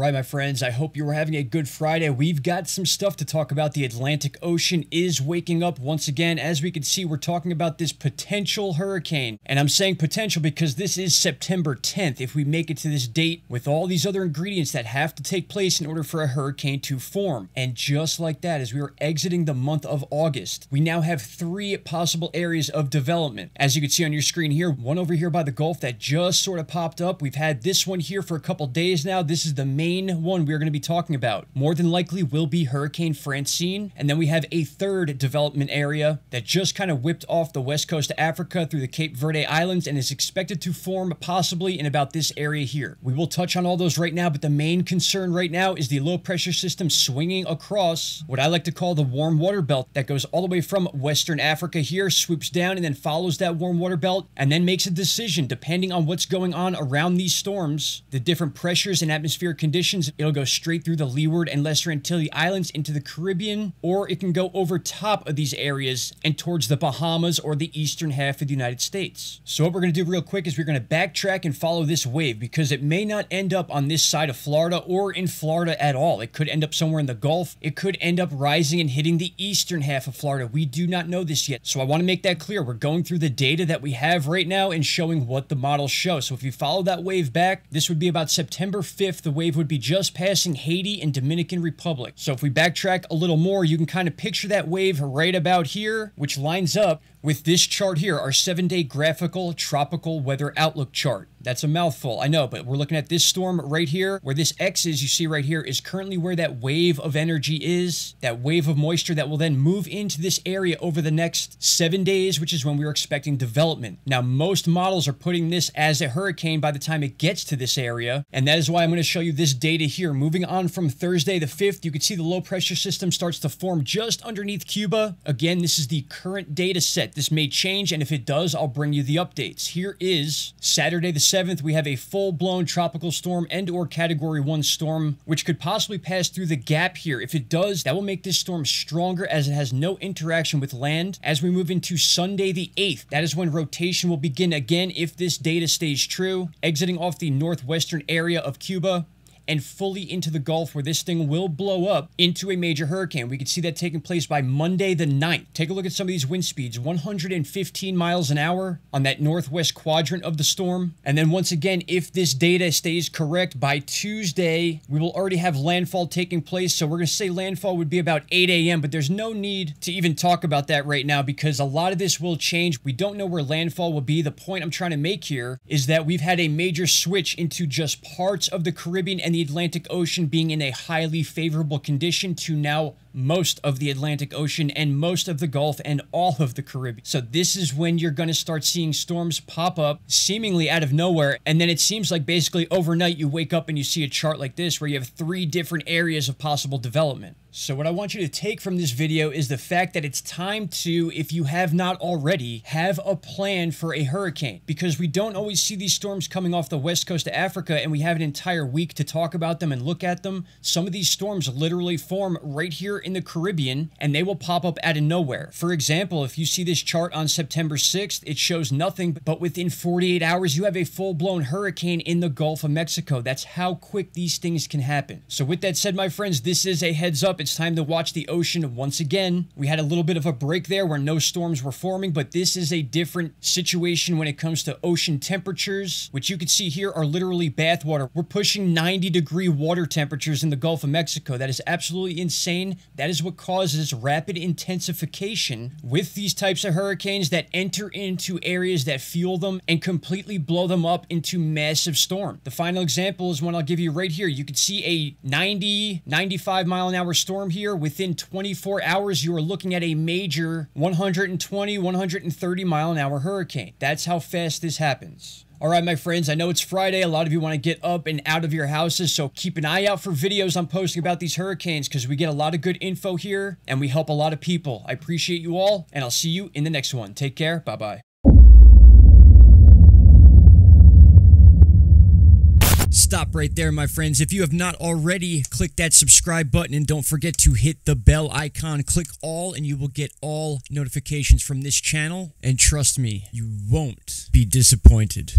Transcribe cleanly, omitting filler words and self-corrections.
right, my friends, I hope you were having a good Friday. We've got some stuff to talk about. The Atlantic Ocean is waking up once again. As we can see, we're talking about this potential hurricane. And I'm saying potential because this is September 10th. If we make it to this date with all these other ingredients that have to take place in order for a hurricane to form. And just like that, as we are exiting the month of August, we now have 3 possible areas of development. As you can see on your screen here, one over here by the Gulf that just sort of popped up. We've had this one here for a couple days now. This is the main one we're going to be talking about. More than likely will be Hurricane Francine. And then we have a third development area that just kind of whipped off the west coast of Africa through the Cape Verde Islands and is expected to form possibly in about this area here. We will touch on all those right now, but the main concern right now is the low pressure system swinging across what I like to call the warm water belt that goes all the way from Western Africa here, swoops down and then follows that warm water belt and then makes a decision depending on what's going on around these storms, the different pressures and atmospheric conditions. It'll go straight through the Leeward and Lesser Antilles Islands into the Caribbean, or it can go over top of these areas and towards the Bahamas or the eastern half of the United States. So what we're going to do real quick is we're going to backtrack and follow this wave because it may not end up on this side of Florida or in Florida at all. It could end up somewhere in the Gulf. It could end up rising and hitting the eastern half of Florida. We do not know this yet. So I want to make that clear. We're going through the data that we have right now and showing what the models show. So if you follow that wave back, this would be about September 5th. The wave would be just passing Haiti and Dominican Republic. So if we backtrack a little more, you can kind of picture that wave right about here, which lines up with this chart here, our 7-day graphical tropical weather outlook chart. That's a mouthful, I know, but we're looking at this storm right here. Where this X is, you see right here, is currently where that wave of energy is, that wave of moisture that will then move into this area over the next 7 days, which is when we're expecting development. Now, most models are putting this as a hurricane by the time it gets to this area, and that is why I'm going to show you this data here. Moving on from Thursday the 5th, you can see the low pressure system starts to form just underneath Cuba. Again, this is the current data set. This may change, and if it does, I'll bring you the updates. Here is Saturday the 7th. We have a full-blown tropical storm and or Category 1 storm, which could possibly pass through the gap here. If it does, that will make this storm stronger as it has no interaction with land. As we move into Sunday the 8th, that is when rotation will begin again if this data stays true, exiting off the northwestern area of Cuba and fully into the Gulf, where this thing will blow up into a major hurricane. We can see that taking place by Monday the 9th. Take a look at some of these wind speeds, 115 miles an hour on that northwest quadrant of the storm. And then once again, if this data stays correct, by Tuesday, we will already have landfall taking place. So we're going to say landfall would be about 8 a.m., but there's no need to even talk about that right now because a lot of this will change. We don't know where landfall will be. The point I'm trying to make here is that we've had a major switch into just parts of the Caribbean and the Atlantic Ocean being in a highly favorable condition to now most of the Atlantic Ocean and most of the Gulf and all of the Caribbean. So this is when you're going to start seeing storms pop up seemingly out of nowhere. And then it seems like basically overnight you wake up and you see a chart like this where you have 3 different areas of possible development. So what I want you to take from this video is the fact that it's time to, if you have not already, have a plan for a hurricane. Because we don't always see these storms coming off the west coast of Africa and we have an entire week to talk about them and look at them. Some of these storms literally form right here in the Caribbean and they will pop up out of nowhere. For example, if you see this chart on September 6th, it shows nothing, but within 48 hours, you have a full-blown hurricane in the Gulf of Mexico. That's how quick these things can happen. So with that said, my friends, this is a heads up. It's time to watch the ocean once again. We had a little bit of a break there where no storms were forming, but this is a different situation when it comes to ocean temperatures, which you can see here are literally bathwater. We're pushing 90-degree water temperatures in the Gulf of Mexico. That is absolutely insane. That is what causes rapid intensification with these types of hurricanes that enter into areas that fuel them and completely blow them up into massive storm. The final example is one I'll give you right here. You can see a 90, 95 mile an hour storm here. Within 24 hours, you are looking at a major 120, 130 mile an hour hurricane. That's how fast this happens. All right, my friends, I know it's Friday. A lot of you want to get up and out of your houses, so keep an eye out for videos I'm posting about these hurricanes because we get a lot of good info here and we help a lot of people. I appreciate you all, and I'll see you in the next one. Take care. Bye-bye. Stop right there, my friends. If you have not already, click that subscribe button and don't forget to hit the bell icon. Click all and you will get all notifications from this channel. And trust me, you won't be disappointed.